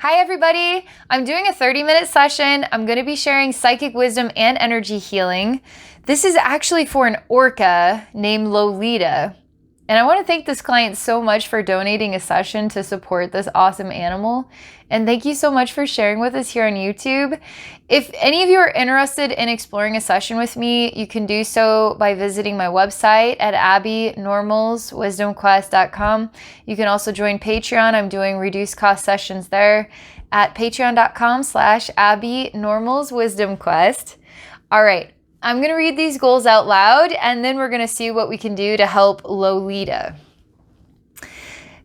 Hi everybody, I'm doing a 30-minute session. I'm going to be sharing psychic wisdom and energy healing. This is actually for an orca named Lolita. And I want to thank this client so much for donating a session to support this awesome animal. And thank you so much for sharing with us here on YouTube. If any of you are interested in exploring a session with me, you can do so by visiting my website at abbeynormalswisdomquest.com. You can also join Patreon. I'm doing reduced cost sessions there at patreon.com/abbeynormalswisdomquest. All right. I'm going to read these goals out loud, and then we're going to see what we can do to help Lolita.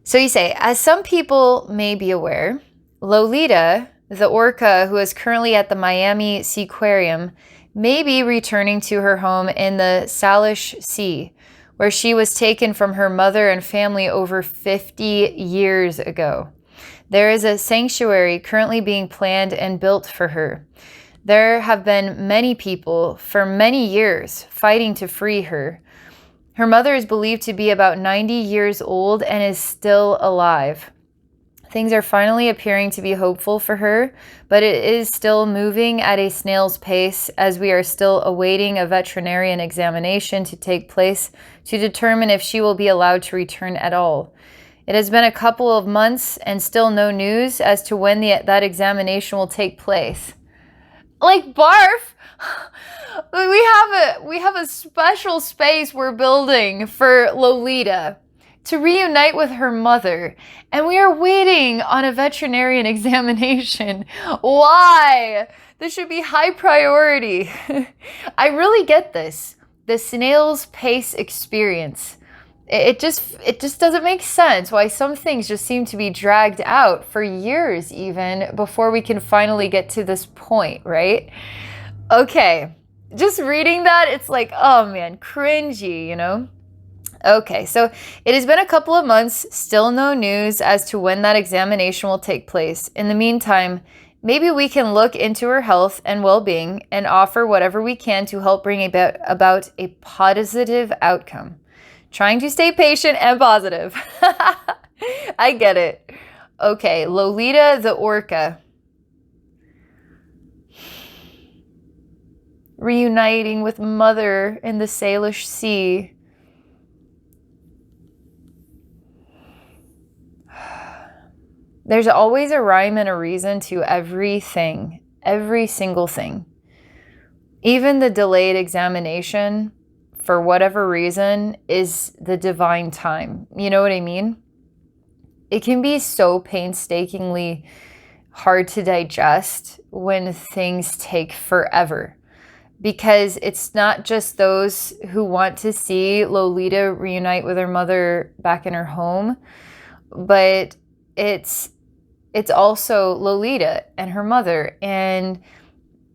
So you say, as some people may be aware, Lolita, the orca who is currently at the Miami Seaquarium, may be returning to her home in the Salish Sea, where she was taken from her mother and family over 50 years ago. There is a sanctuary currently being planned and built for her. There have been many people for many years fighting to free her. Her mother is believed to be about 90 years old and is still alive. Things are finally appearing to be hopeful for her, but it is still moving at a snail's pace as we are still awaiting a veterinarian examination to take place to determine if she will be allowed to return at all. It has been a couple of months and still no news as to when that examination will take place. Like barf, we have a special space we're building for Lolita to reunite with her mother, and we are waiting on a veterinarian examination. Why? This should be high priority. I really get this. The snail's pace experience. It just doesn't make sense why some things just seem to be dragged out for years even before we can finally get to this point, right? Okay, just reading that, it's like, oh man, cringy, you know? Okay, so it has been a couple of months, still no news as to when that examination will take place. In the meantime, maybe we can look into her health and well-being and offer whatever we can to help bring about a positive outcome. Trying to stay patient and positive. I get it. Okay, Lolita the orca. Reuniting with mother in the Salish Sea. There's always a rhyme and a reason to everything, every single thing. Even the delayed examination, for whatever reason, is the divine time. You know what I mean? It can be so painstakingly hard to digest when things take forever, because it's not just those who want to see Lolita reunite with her mother back in her home, but it's also Lolita and her mother. And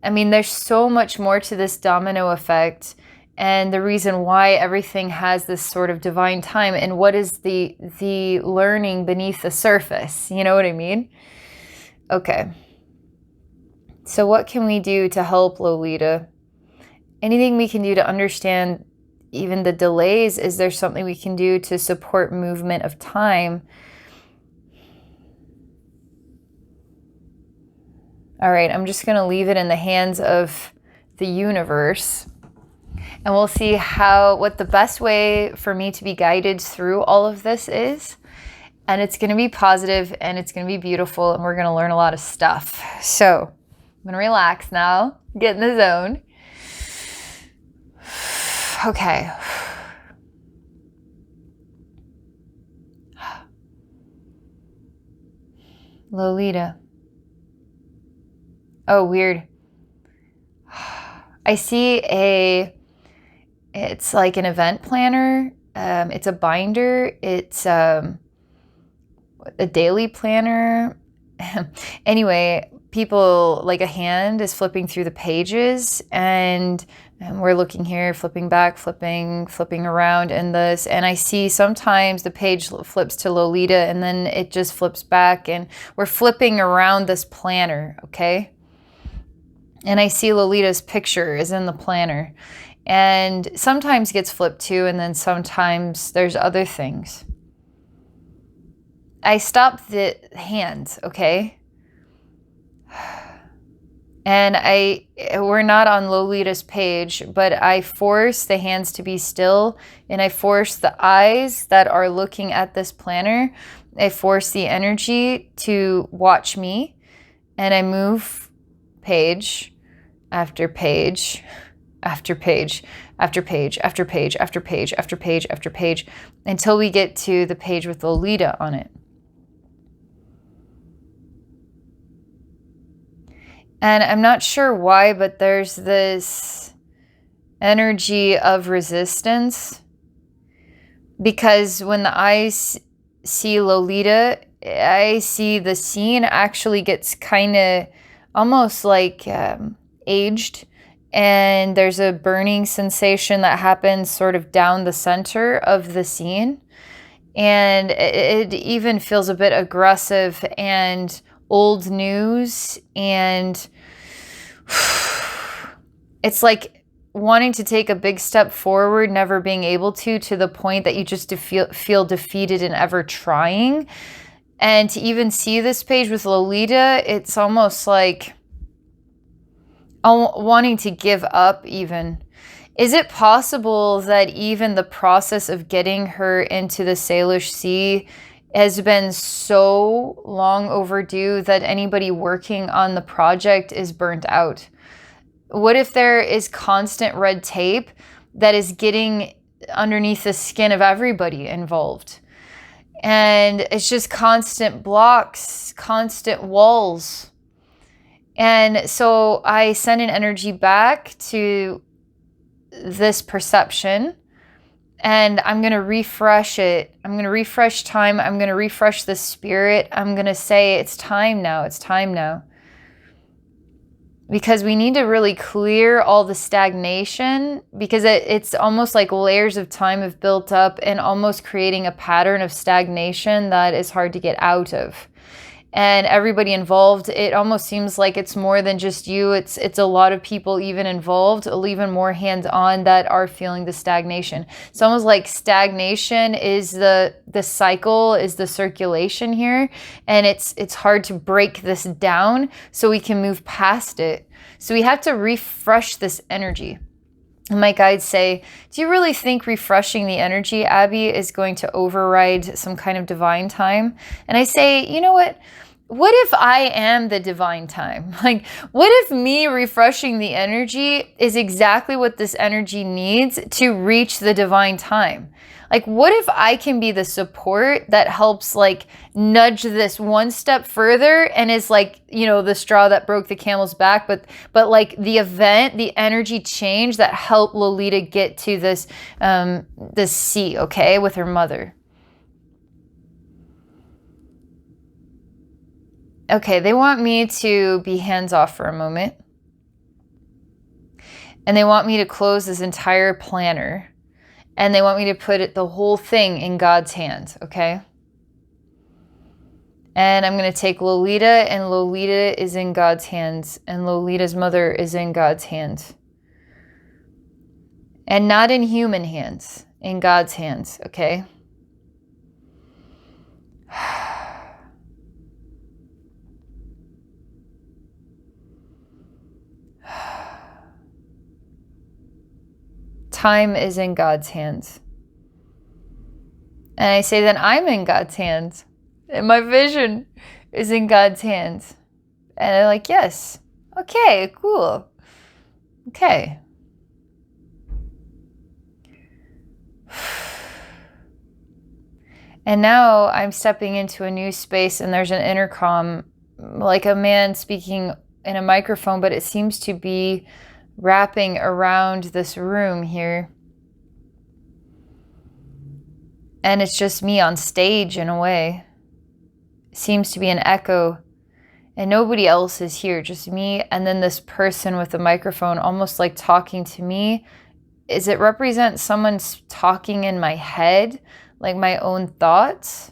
I mean, there's so much more to this domino effect, and the reason why everything has this sort of divine time, and what is the learning beneath the surface. You know what I mean? Okay. So what can we do to help Lolita? Anything we can do to understand even the delays? Is there something we can do to support movement of time? All right, I'm just going to leave it in the hands of the universe. And we'll see what the best way for me to be guided through all of this is. And it's going to be positive, and it's going to be beautiful, and we're going to learn a lot of stuff. So I'm going to relax now, get in the zone. Okay. Lolita. Oh, weird. I see it's like an event planner. It's a binder. It's a daily planner. Anyway, people, like a hand is flipping through the pages, and we're looking here, flipping back, flipping around in this. And I see sometimes the page flips to Lolita, and then it just flips back, and we're flipping around this planner, okay? And I see Lolita's picture is in the planner. And sometimes gets flipped too, and then sometimes there's other things. I stopped the hands, okay? And we're not on Lolita's page, but I force the hands to be still, and I force the eyes that are looking at this planner. I force the energy to watch me, and I move page after page after page after page after page after page after page after page until we get to the page with Lolita on it. And I'm not sure why, but there's this energy of resistance, because when the eyes see Lolita, I see the scene actually gets kind of almost like aged, and there's a burning sensation that happens sort of down the center of the scene, and it even feels a bit aggressive and old news, and it's like wanting to take a big step forward, never being able to the point that you just feel defeated in ever trying. And to even see this page with Lolita, it's almost like wanting to give up even. Is it possible that even the process of getting her into the Salish Sea has been so long overdue that anybody working on the project is burnt out? What if there is constant red tape that is getting underneath the skin of everybody involved? And it's just constant blocks, constant walls. And so I send an energy back to this perception, and I'm going to refresh it. I'm going to refresh time. I'm going to refresh the spirit. I'm going to say, it's time now. It's time now. Because we need to really clear all the stagnation, because it's almost like layers of time have built up and almost creating a pattern of stagnation that is hard to get out of. And everybody involved, it almost seems like it's more than just you. It's a lot of people even involved, even more hands-on, that are feeling the stagnation. It's almost like stagnation is the cycle, is the circulation here. And it's hard to break this down so we can move past it. So we have to refresh this energy. And my guides say, do you really think refreshing the energy, Abbey, is going to override some kind of divine time? And I say, you know what? What if I am the divine time? Like, what if me refreshing the energy is exactly what this energy needs to reach the divine time? Like, what if I can be the support that helps, like, nudge this one step further, and is like, you know, the straw that broke the camel's back, but like the event, the energy change that helped Lolita get to this sea, okay, with her mother. Okay, they want me to be hands off for a moment. And they want me to close this entire planner. And they want me to put the whole thing in God's hands, okay? And I'm going to take Lolita, and Lolita is in God's hands. And Lolita's mother is in God's hands. And not in human hands, in God's hands, okay? Time is in God's hands. And I say that I'm in God's hands. And my vision is in God's hands. And they're like, yes. Okay, cool. Okay. And now I'm stepping into a new space, and there's an intercom, like a man speaking in a microphone, but it seems to be wrapping around this room here. And it's just me on stage in a way. It seems to be an echo. And nobody else is here, just me and then this person with the microphone, almost like talking to me. Does it represent someone's talking in my head, like my own thoughts?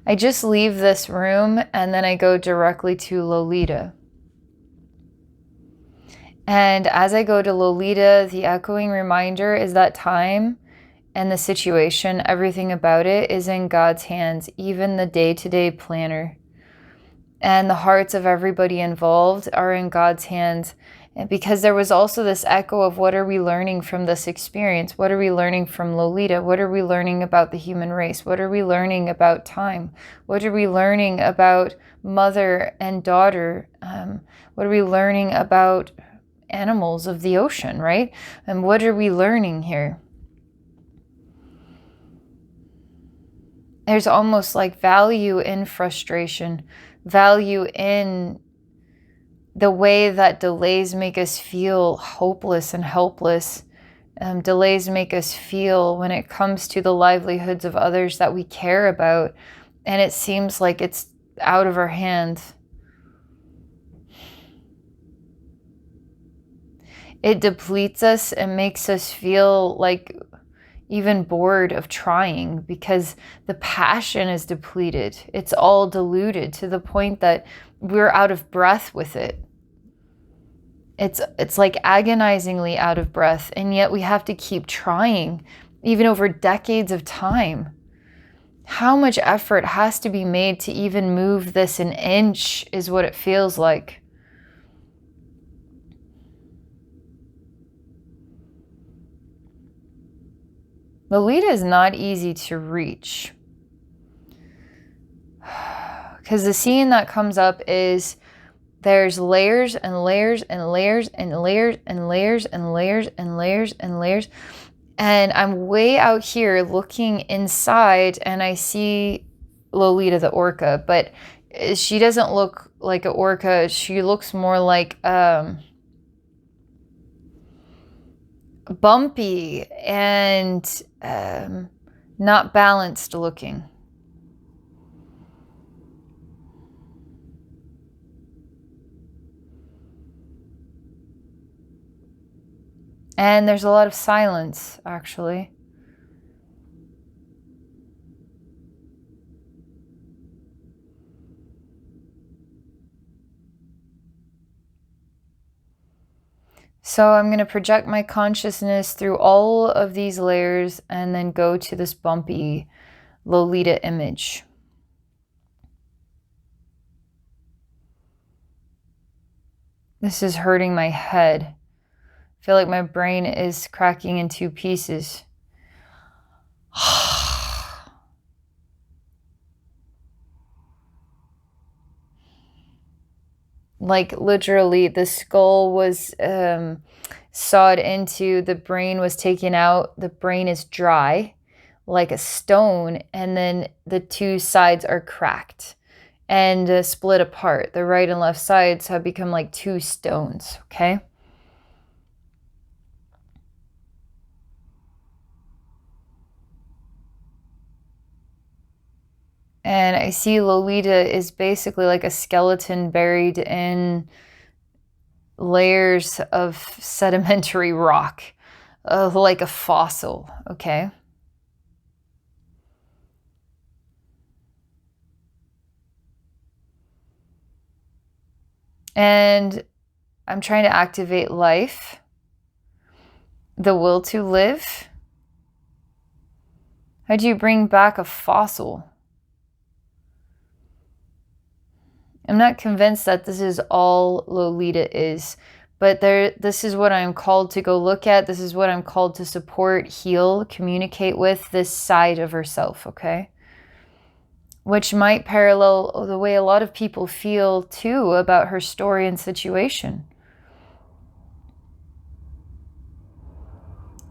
I just leave this room, and then I go directly to Lolita. And as I go to Lolita, the echoing reminder is that time, and the situation, everything about it is in God's hands, even the day-to-day planner. And the hearts of everybody involved are in God's hands. And because there was also this echo of what are we learning from this experience? What are we learning from Lolita? What are we learning about the human race? What are we learning about time? What are we learning about mother and daughter? What are we learning about animals of the ocean, right? And what are we learning here? There's almost like value in frustration, value in the way that delays make us feel hopeless and helpless. Delays make us feel when it comes to the livelihoods of others that we care about, and it seems like it's out of our hands. It depletes us and makes us feel like even bored of trying because the passion is depleted. It's all diluted to the point that we're out of breath with it. It's like agonizingly out of breath, and yet we have to keep trying, even over decades of time. How much effort has to be made to even move this an inch is what it feels like. Lolita is not easy to reach. Because the scene that comes up is there's layers and layers and layers and layers and layers and layers and layers and layers. And I'm way out here looking inside and I see Lolita the orca, but she doesn't look like an orca. She looks more like bumpy and not balanced looking. And there's a lot of silence, actually. So I'm going to project my consciousness through all of these layers and then go to this bumpy Lolita image. This is hurting my head. I feel like my brain is cracking in two pieces. Like literally the skull was sawed into, the brain was taken out, the brain is dry like a stone, and then the two sides are cracked and split apart. The right and left sides have become like two stones, okay? And I see Lolita is basically like a skeleton buried in layers of sedimentary rock, like a fossil, okay? And I'm trying to activate life, the will to live. How do you bring back a fossil? I'm not convinced that this is all Lolita is, but this is what I'm called to go look at. This is what I'm called to support, heal, communicate with this side of herself, okay? Which might parallel the way a lot of people feel too about her story and situation.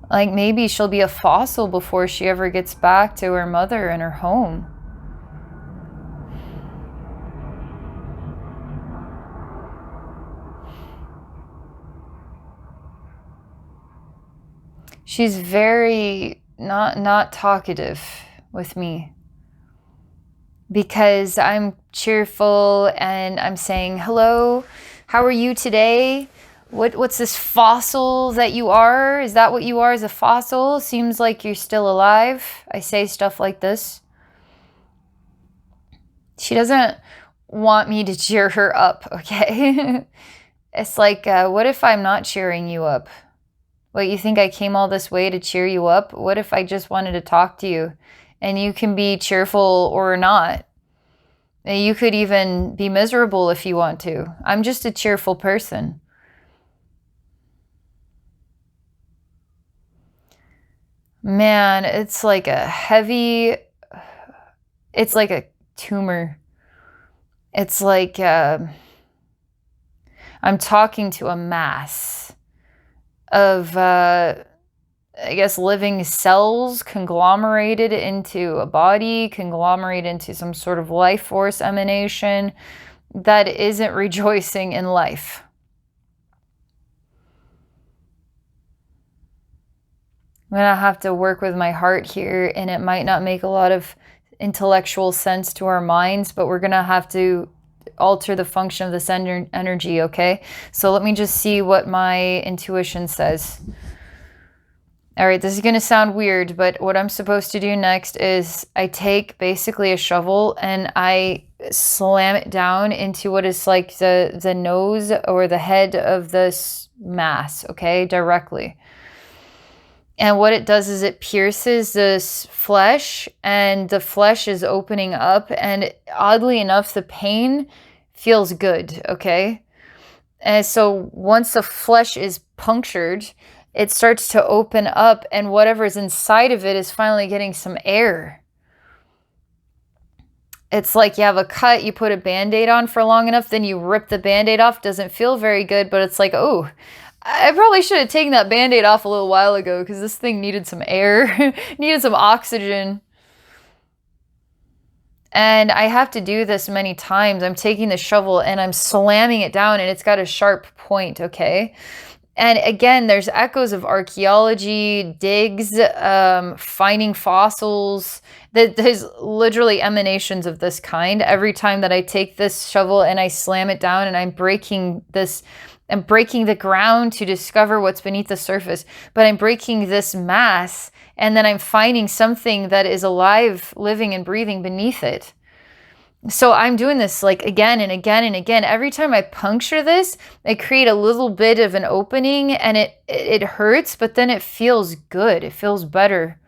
Like maybe she'll be a fossil before she ever gets back to her mother and her home. She's very not talkative with me because I'm cheerful and I'm saying, hello, how are you today? What's this fossil that you are? Is that what you are, as a fossil? Seems like you're still alive. I say stuff like this. She doesn't want me to cheer her up, okay? It's like, what if I'm not cheering you up? What, you think I came all this way to cheer you up? What if I just wanted to talk to you? And you can be cheerful or not. You could even be miserable if you want to. I'm just a cheerful person. Man, it's like a heavy, it's like a tumor. It's like I'm talking to a mass of, I guess, living cells conglomerated into a body, conglomerated into some sort of life force emanation that isn't rejoicing in life. I'm going to have to work with my heart here, and it might not make a lot of intellectual sense to our minds, but we're going to have to alter the function of this energy, okay? So let me just see what my intuition says. All right, this is going to sound weird, but what I'm supposed to do next is I take basically a shovel and I slam it down into what is like the nose or the head of this mass, okay, directly. And what it does is it pierces this flesh, and the flesh is opening up, and oddly enough, the pain feels good, okay? And so once the flesh is punctured, it starts to open up, and whatever's inside of it is finally getting some air. It's like you have a cut, you put a Band-Aid on for long enough, then you rip the Band-Aid off. Doesn't feel very good, but it's like, oh, I probably should have taken that Band-Aid off a little while ago because this thing needed some air, needed some oxygen. And I have to do this many times. I'm taking the shovel and I'm slamming it down, and it's got a sharp point, okay? And again, there's echoes of archaeology, digs, finding fossils. There's literally emanations of this kind. Every time that I take this shovel and I slam it down, and I'm breaking the ground to discover what's beneath the surface, but I'm breaking this mass, and then I'm finding something that is alive, living and breathing beneath it. So I'm doing this like again and again and again. Every time I puncture this, I create a little bit of an opening, and it hurts, but then it feels good. It feels better.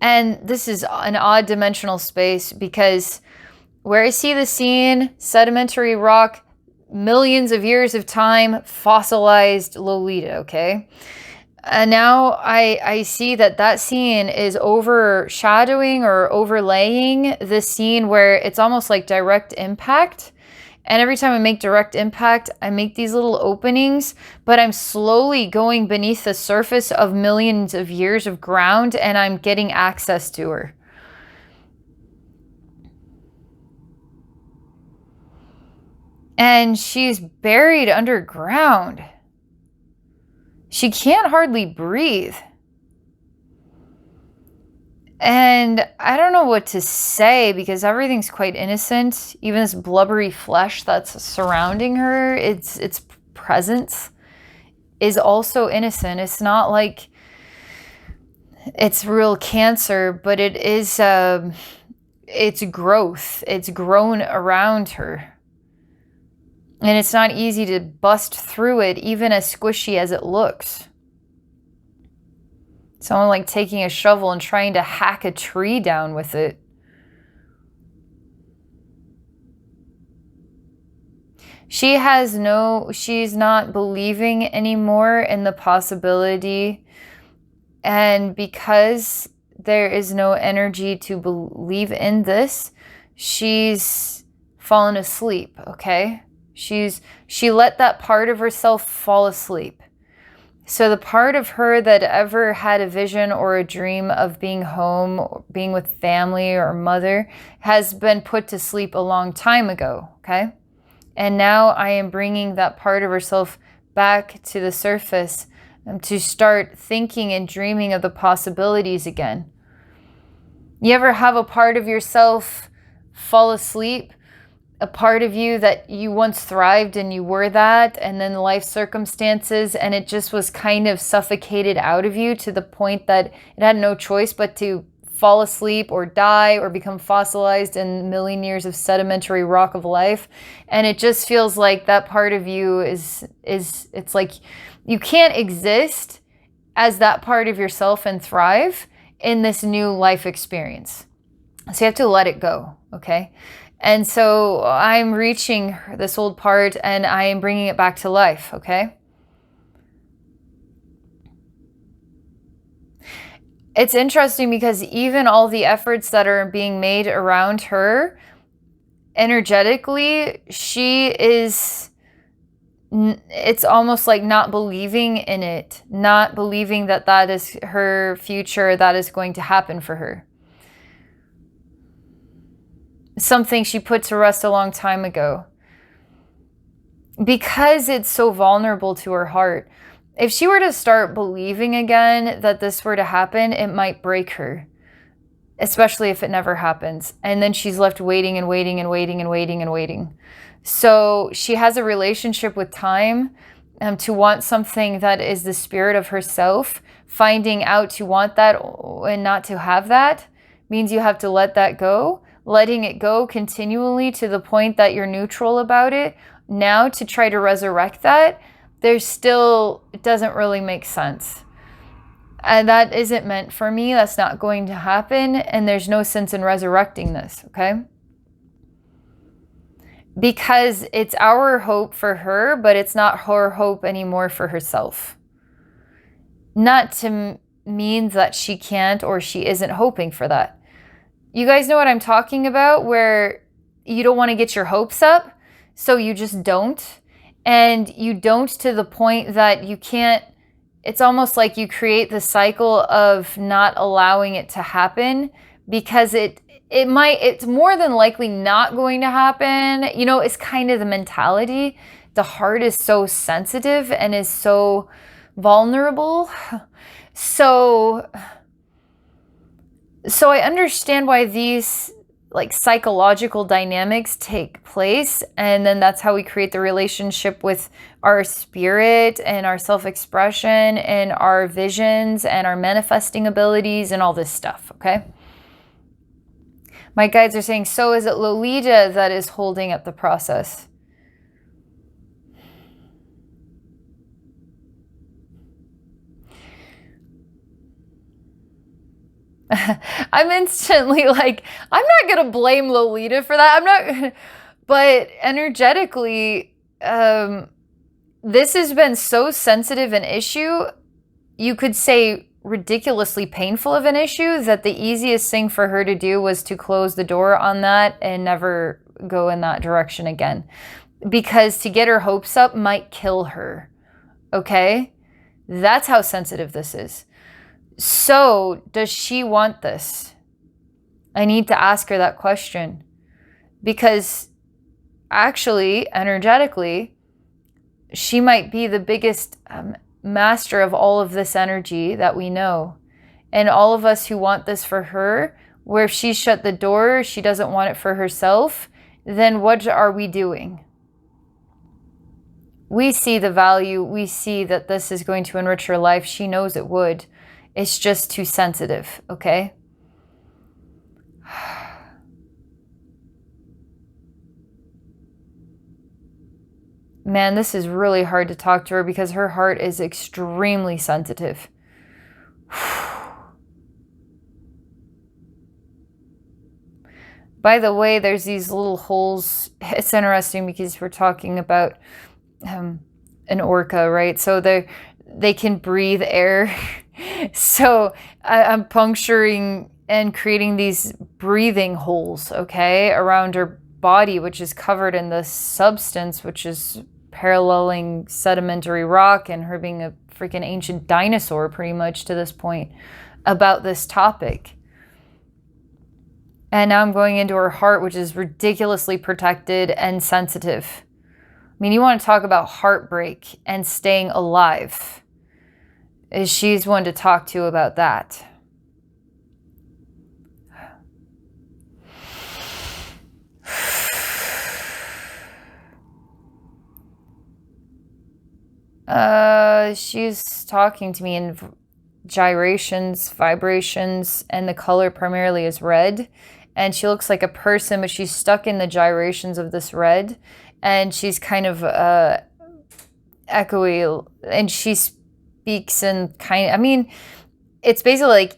And this is an odd dimensional space because where I see the scene, sedimentary rock, millions of years of time, fossilized Lolita, okay? And now I see that scene is overshadowing or overlaying the scene where it's almost like direct impact. And every time I make direct impact, I make these little openings, but I'm slowly going beneath the surface of millions of years of ground, and I'm getting access to her. And she's buried underground. She can't hardly breathe. And I don't know what to say because everything's quite innocent. Even this blubbery flesh that's surrounding her, its presence is also innocent. It's not like it's real cancer, but it is it's growth. It's grown around her. And it's not easy to bust through it, even as squishy as it looks. Someone like taking a shovel and trying to hack a tree down with it. She's not believing anymore in the possibility. And because there is no energy to believe in this, she's fallen asleep, okay? She let that part of herself fall asleep. So the part of her that ever had a vision or a dream of being home, or being with family or mother, has been put to sleep a long time ago, okay? And now I am bringing that part of herself back to the surface to start thinking and dreaming of the possibilities again. You ever have a part of yourself fall asleep? A part of you that you once thrived and you were that, and then life circumstances, and it just was kind of suffocated out of you to the point that it had no choice but to fall asleep or die or become fossilized in a million years of sedimentary rock of life. And it just feels like that part of you is it's like you can't exist as that part of yourself and thrive in this new life experience. So you have to let it go, okay? And so I'm reaching this old part and I am bringing it back to life, okay? It's interesting because even all the efforts that are being made around her, energetically, it's almost like not believing in it, not believing that that is her future, that is going to happen for her. Something she put to rest a long time ago. Because it's so vulnerable to her heart. If she were to start believing again that this were to happen, it might break her. Especially if it never happens. And then she's left waiting and waiting and waiting and waiting and waiting. So she has a relationship with time to want something that is the spirit of herself. Finding out to want that and not to have that means you have to let that go. Letting it go continually to the point that you're neutral about it. Now to try to resurrect that, it doesn't really make sense. And that isn't meant for me. That's not going to happen. And there's no sense in resurrecting this, okay? Because it's our hope for her, but it's not her hope anymore for herself. Not to mean that she can't or she isn't hoping for that. You guys know what I'm talking about, where you don't want to get your hopes up, so you just don't. And you don't to the point that you can't. It's almost like you create the cycle of not allowing it to happen because it's more than likely not going to happen. You know, it's kind of the mentality. The heart is so sensitive and is so vulnerable. So I understand why these like psychological dynamics take place, and then that's how we create the relationship with our spirit and our self-expression and our visions and our manifesting abilities and all this stuff, okay? My guides are saying, so is it Lolita that is holding up the process? I'm instantly like, I'm not going to blame Lolita for that. But energetically, this has been so sensitive an issue, you could say ridiculously painful of an issue, that the easiest thing for her to do was to close the door on that and never go in that direction again. Because to get her hopes up might kill her. Okay? That's how sensitive this is. So, does she want this? I need to ask her that question. Because actually, energetically, she might be the biggest master of all of this energy that we know. And all of us who want this for her, where if she shut the door, she doesn't want it for herself, then what are we doing? We see the value. We see that this is going to enrich her life. She knows it would. It's just too sensitive, okay? Man, this is really hard to talk to her because her heart is extremely sensitive. By the way, there's these little holes. It's interesting because we're talking about an orca, right? So they can breathe air. So I'm puncturing and creating these breathing holes, okay, around her body, which is covered in this substance, which is paralleling sedimentary rock, and her being a freaking ancient dinosaur pretty much to this point about this topic. And now I'm going into her heart, which is ridiculously protected and sensitive. I mean, you want to talk about heartbreak and staying alive. She's one to talk to about that. She's talking to me in gyrations, vibrations, and the color primarily is red. And she looks like a person, but she's stuck in the gyrations of this red. And she's kind of echoey, and she speaks in kind of, I mean, it's basically like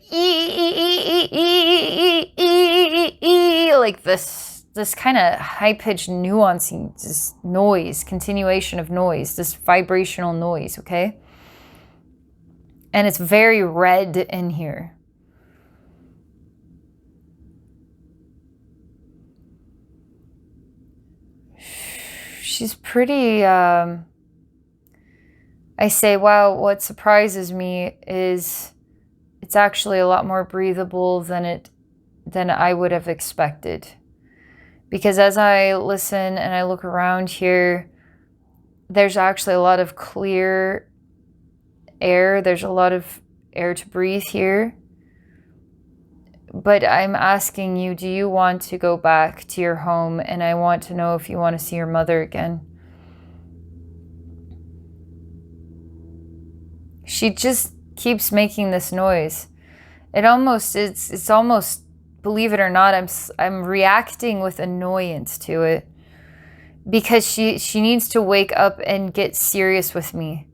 like this kind of high-pitched nuancing just noise, continuation of noise, this vibrational noise, okay? And it's very red in here. She's pretty, I say, wow, what surprises me is it's actually a lot more breathable than I would have expected. Because as I listen and I look around here, there's actually a lot of clear air. There's a lot of air to breathe here. But I'm asking you, do you want to go back to your home? And I want to know if you want to see your mother again. She just keeps making this noise. It's almost, believe it or not, I'm reacting with annoyance to it. Because she needs to wake up and get serious with me.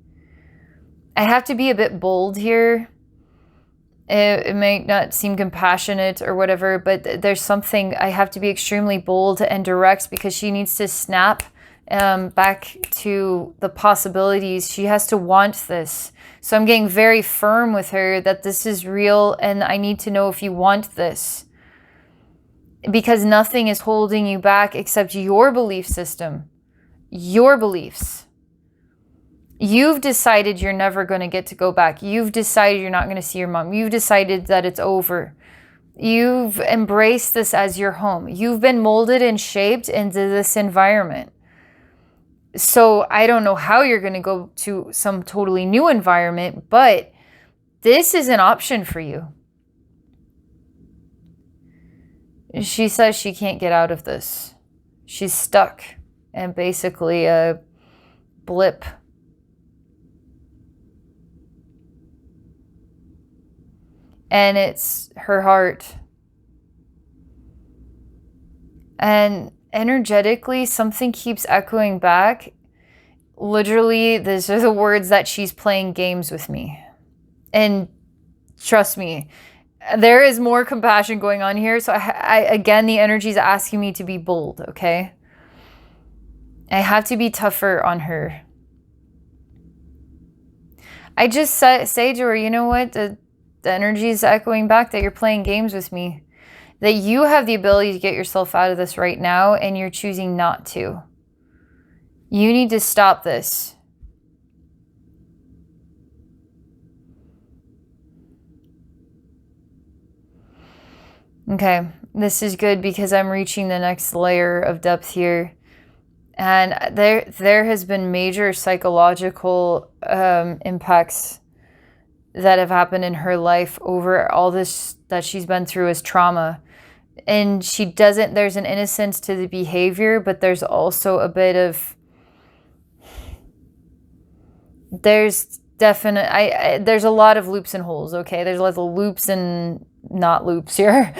I have to be a bit bold here. It may not seem compassionate or whatever, but there's something, I have to be extremely bold and direct because she needs to snap back to the possibilities. She has to want this. So I'm getting very firm with her that this is real and I need to know if you want this. Because nothing is holding you back except your belief system, your beliefs. You've decided you're never going to get to go back. You've decided you're not going to see your mom. You've decided that it's over. You've embraced this as your home. You've been molded and shaped into this environment. So I don't know how you're going to go to some totally new environment, but this is an option for you. She says she can't get out of this. She's stuck and basically a blip. And it's her heart. And energetically, something keeps echoing back. Literally, these are the words that she's playing games with me. And trust me, there is more compassion going on here. So I again, the energy is asking me to be bold, okay? I have to be tougher on her. I just say to her, you know what? The energy is echoing back that you're playing games with me. That you have the ability to get yourself out of this right now and you're choosing not to. You need to stop this. Okay, this is good because I'm reaching the next layer of depth here. And there has been major psychological impacts that have happened in her life over all this that she's been through as trauma. And there's an innocence to the behavior, but there's also a bit of, there's a lot of loops and holes, okay? There's lots of loops and not loops here.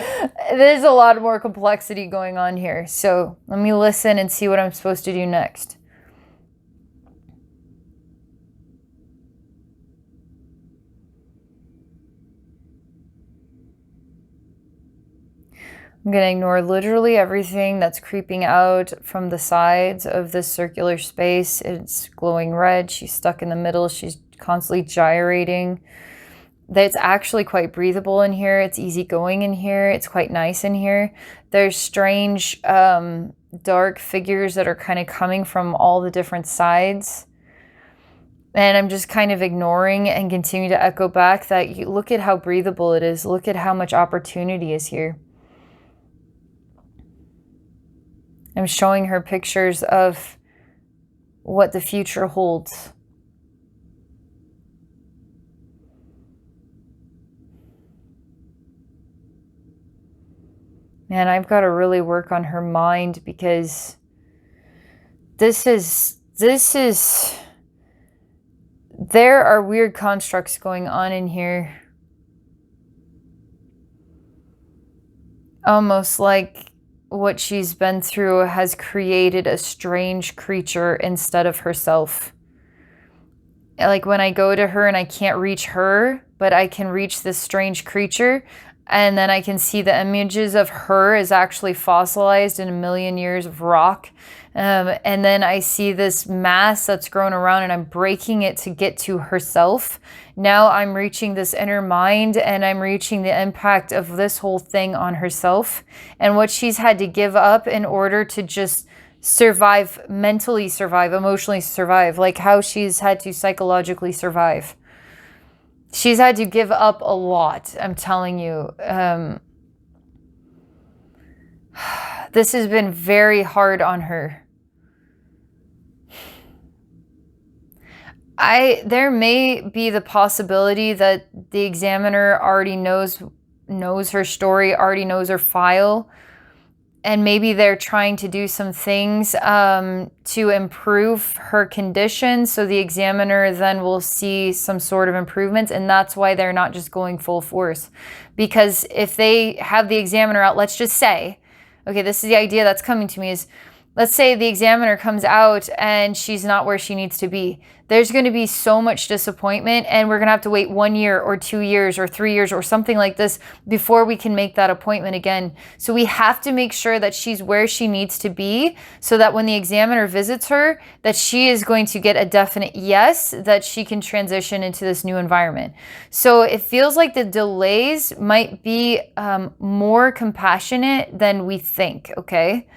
There's a lot more complexity going on here. So let me listen and see what I'm supposed to do next. I'm going to ignore literally everything that's creeping out from the sides of this circular space. It's glowing red. She's stuck in the middle. She's constantly gyrating. It's actually quite breathable in here. It's easygoing in here. It's quite nice in here. There's strange dark figures that are kind of coming from all the different sides. And I'm just kind of ignoring and continue to echo back that look at how breathable it is. Look at how much opportunity is here. I'm showing her pictures of what the future holds. Man, I've got to really work on her mind because there are weird constructs going on in here. almost like what she's been through has created a strange creature instead of herself. Like when I go to her and I can't reach her, but I can reach this strange creature, and then I can see the images of her is actually fossilized in 1,000,000 years of rock. And then I see this mass that's grown around and I'm breaking it to get to herself. Now I'm reaching this inner mind and I'm reaching the impact of this whole thing on herself and what she's had to give up in order to just survive, mentally survive, emotionally survive, like how she's had to psychologically survive. She's had to give up a lot, I'm telling you. This has been very hard on her. There may be the possibility that the examiner already knows her story, already knows her file, and maybe they're trying to do some things to improve her condition, so the examiner then will see some sort of improvements, and that's why they're not just going full force. Because if they have the examiner out, let's just say, okay, this is the idea that's coming to me is, let's say the examiner comes out and she's not where she needs to be. There's going to be so much disappointment, and we're going to have to wait 1 year or 2 years or 3 years or something like this before we can make that appointment again. So we have to make sure that she's where she needs to be, so that when the examiner visits her, that she is going to get a definite yes, that she can transition into this new environment. So it feels like the delays might be more compassionate than we think, okay?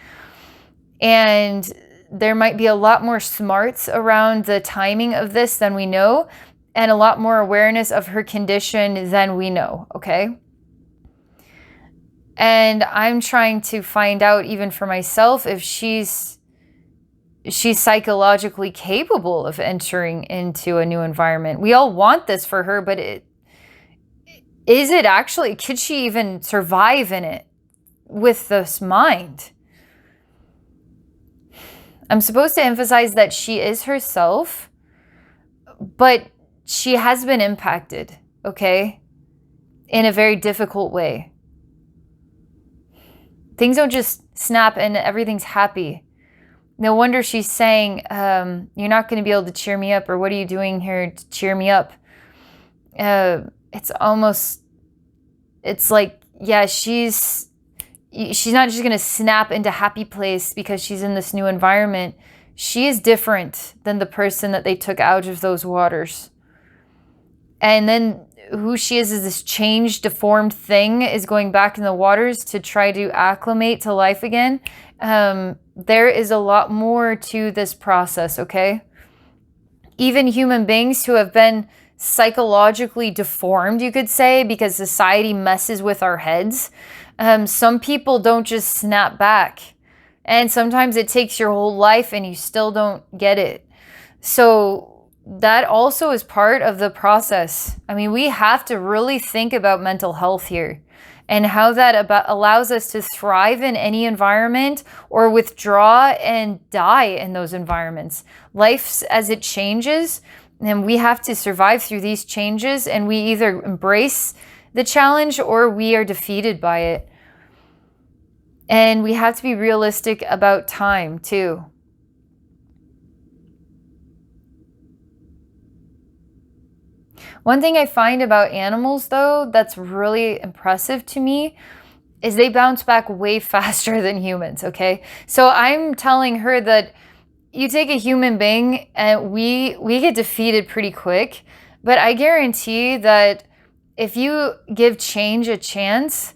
And there might be a lot more smarts around the timing of this than we know, and a lot more awareness of her condition than we know, okay? And I'm trying to find out, even for myself, if she's psychologically capable of entering into a new environment. We all want this for her, but is it actually, could she even survive in it with this mind? I'm supposed to emphasize that she is herself, but she has been impacted, okay? In a very difficult way. Things don't just snap and everything's happy. No wonder she's saying, you're not going to be able to cheer me up, or what are you doing here to cheer me up? It's like, yeah, she's not just going to snap into happy place because she's in this new environment. She is different than the person that they took out of those waters. And then who she is this changed, deformed thing is going back in the waters to try to acclimate to life again. There is a lot more to this process, okay? Even human beings who have been psychologically deformed, you could say, because society messes with our heads. Some people don't just snap back, and sometimes it takes your whole life and you still don't get it. So that also is part of the process. I mean, we have to really think about mental health here and how that allows us to thrive in any environment or withdraw and die in those environments. Life as it changes, and we have to survive through these changes, and we either embrace the challenge or we are defeated by it. And we have to be realistic about time too. One thing I find about animals, though, that's really impressive to me is they bounce back way faster than humans, okay? So I'm telling her that you take a human being and we get defeated pretty quick, but I guarantee that if you give change a chance,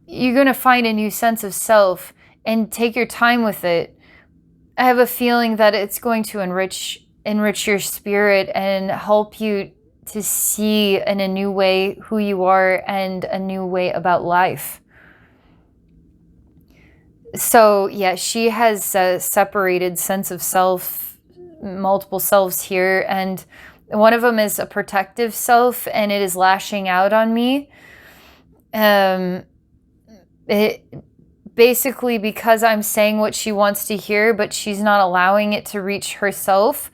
you're going to find a new sense of self and take your time with it. I have a feeling that it's going to enrich your spirit and help you to see in a new way who you are and a new way about life. So yeah, she has a separated sense of self, multiple selves here, and one of them is a protective self, and it is lashing out on me. Basically because I'm saying what she wants to hear, but she's not allowing it to reach herself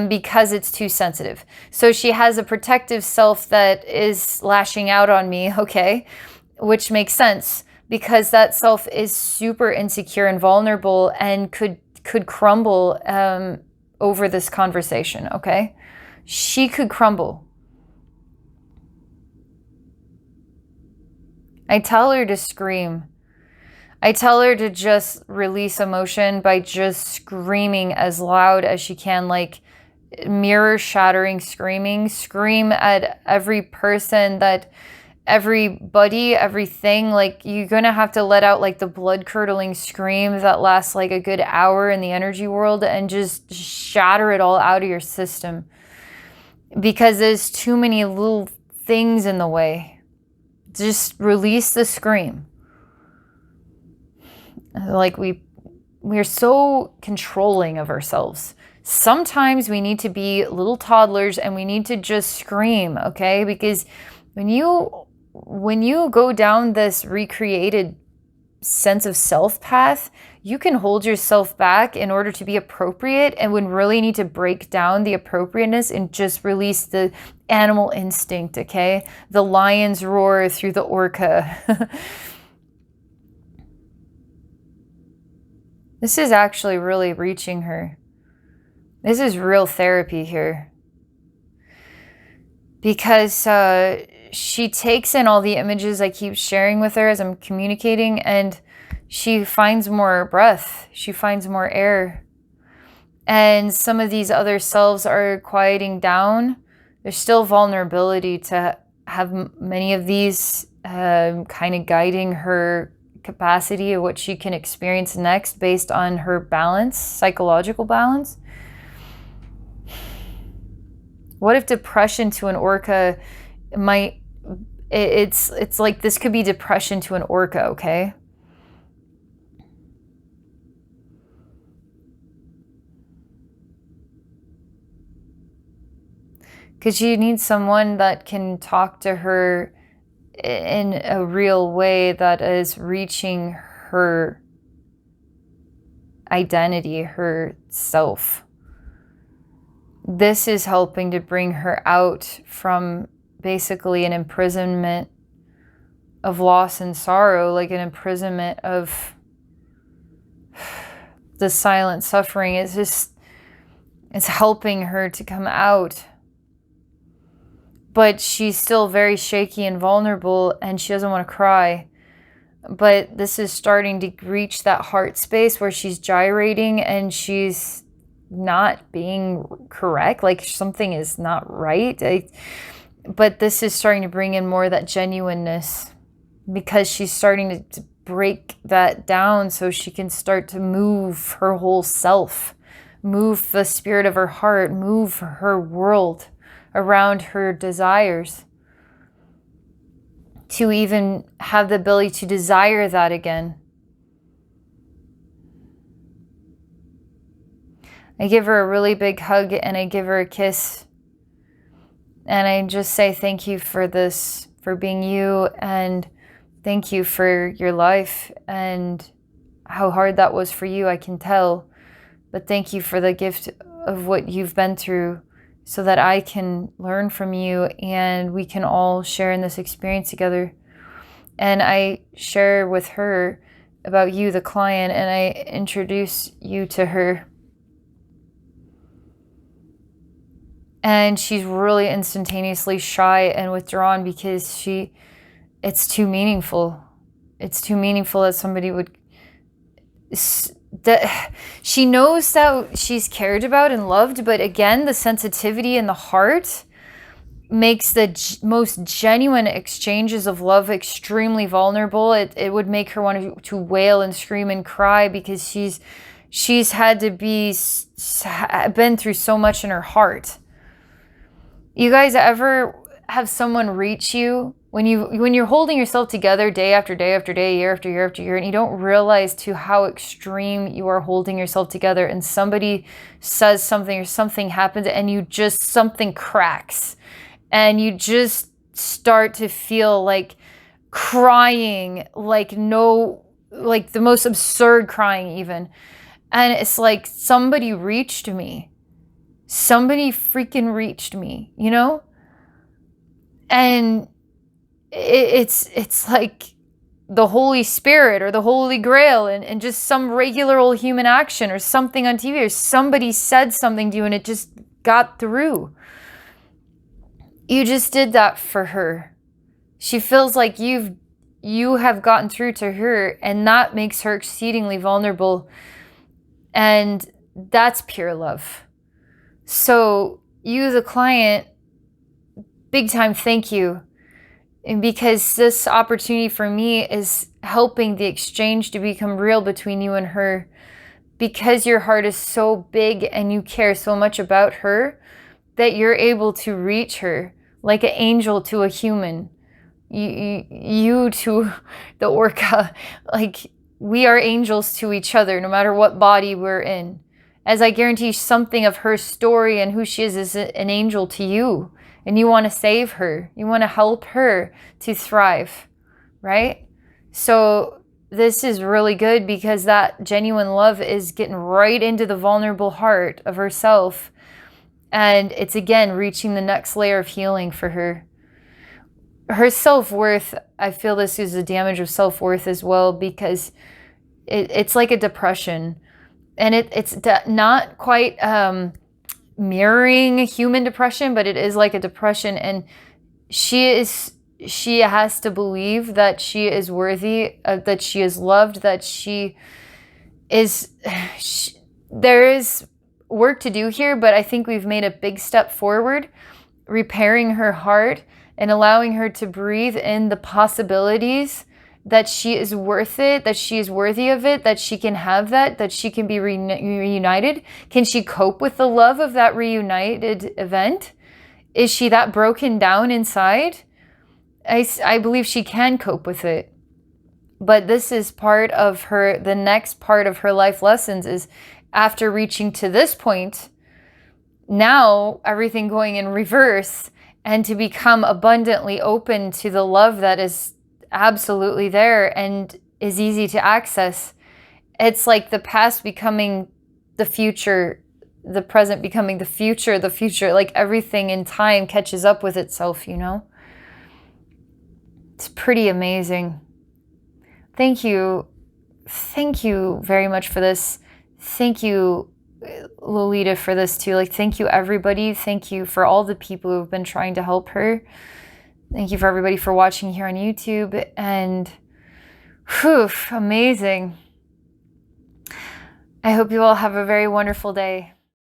because it's too sensitive. So she has a protective self that is lashing out on me, okay, which makes sense because that self is super insecure and vulnerable and could crumble over this conversation, okay? She could crumble. I tell her to scream. I tell her to just release emotion by just screaming as loud as she can, like mirror shattering screaming. Scream at every person, that everybody, everything. Like, you're gonna have to let out like the blood curdling scream that lasts like a good hour in the energy world, and just shatter it all out of your system, because there's too many little things in the way. Just release the scream. Like, we're so controlling of ourselves. Sometimes we need to be little toddlers and we need to just scream, okay? Because when you go down this recreated sense of self path, you can hold yourself back in order to be appropriate, and would really need to break down the appropriateness and just release the animal instinct, okay? The lion's roar through the orca. This is actually really reaching her. This is real therapy here. Because she takes in all the images I keep sharing with her as I'm communicating, and she finds more breath. She finds more air. And some of these other selves are quieting down. There's still vulnerability to have many of these kind of guiding her capacity of what she can experience next based on her balance, psychological balance. What if depression to an orca might, it's like this could be depression to an orca, okay? Because she needs someone that can talk to her in a real way that is reaching her identity, her self. This is helping to bring her out from basically an imprisonment of loss and sorrow, like an imprisonment of the silent suffering. It's helping her to come out. But she's still very shaky and vulnerable, and she doesn't want to cry. But this is starting to reach that heart space where she's gyrating and she's not being correct. Like, something is not right. But this is starting to bring in more of that genuineness, because she's starting to break that down so she can start to move her whole self, move the spirit of her heart, move her world around her desires, to even have the ability to desire that again. I give her a really big hug and I give her a kiss, and I just say thank you for this, for being you, and thank you for your life and how hard that was for you, I can tell. But thank you for the gift of what you've been through, so that I can learn from you and we can all share in this experience together. And I share with her about you, the client, and I introduce you to her. And she's really instantaneously shy and withdrawn, because it's too meaningful. It's too meaningful that somebody would, that she knows that she's cared about and loved, but again, the sensitivity in the heart makes the most genuine exchanges of love extremely vulnerable. It would make her want to wail and scream and cry, because she's had to been through so much in her heart. You guys ever have someone reach you when you're holding yourself together day after day after day, year after year after year, and you don't realize to how extreme you are holding yourself together, and somebody says something or something happens and something cracks and you just start to feel like crying, like the most absurd crying even. And it's like somebody reached me. Somebody freaking reached me, you know? And it's like the Holy Spirit or the Holy Grail and just some regular old human action or something on TV or somebody said something to you and it just got through. You just did that for her. She feels like you have gotten through to her, and that makes her exceedingly vulnerable. And that's pure love. So you, the client, big time thank you. And because this opportunity for me is helping the exchange to become real between you and her. Because your heart is so big and you care so much about her, that you're able to reach her like an angel to a human. You to the orca. Like, we are angels to each other, no matter what body we're in. As I guarantee something of her story and who she is an angel to you. And you want to save her. You want to help her to thrive, right? So this is really good because that genuine love is getting right into the vulnerable heart of herself. And it's, again, reaching the next layer of healing for her. Her self-worth, I feel this is a damage of self-worth as well, because it's like a depression. And it's not quite mirroring human depression, but it is like a depression. And she has to believe that she is worthy, that she is loved, that there is work to do here, but I think we've made a big step forward, repairing her heart and allowing her to breathe in the possibilities that she is worth it, that she is worthy of it, that she can have that she can be reunited. Can she cope with the love of that reunited event? Is she that broken down inside? I believe she can cope with it. But this is part of the next part of her life lessons is after reaching to this point, now everything going in reverse, and to become abundantly open to the love that is absolutely there and is easy to access. It's like the past becoming the future, the present becoming the future, like everything in time catches up with itself, you know? It's pretty amazing. Thank you. Thank you very much for this. Thank you, Lolita, for this too. Like, thank you, everybody. Thank you for all the people who have been trying to help her. Thank you for everybody for watching here on YouTube. And whew, amazing. I hope you all have a very wonderful day.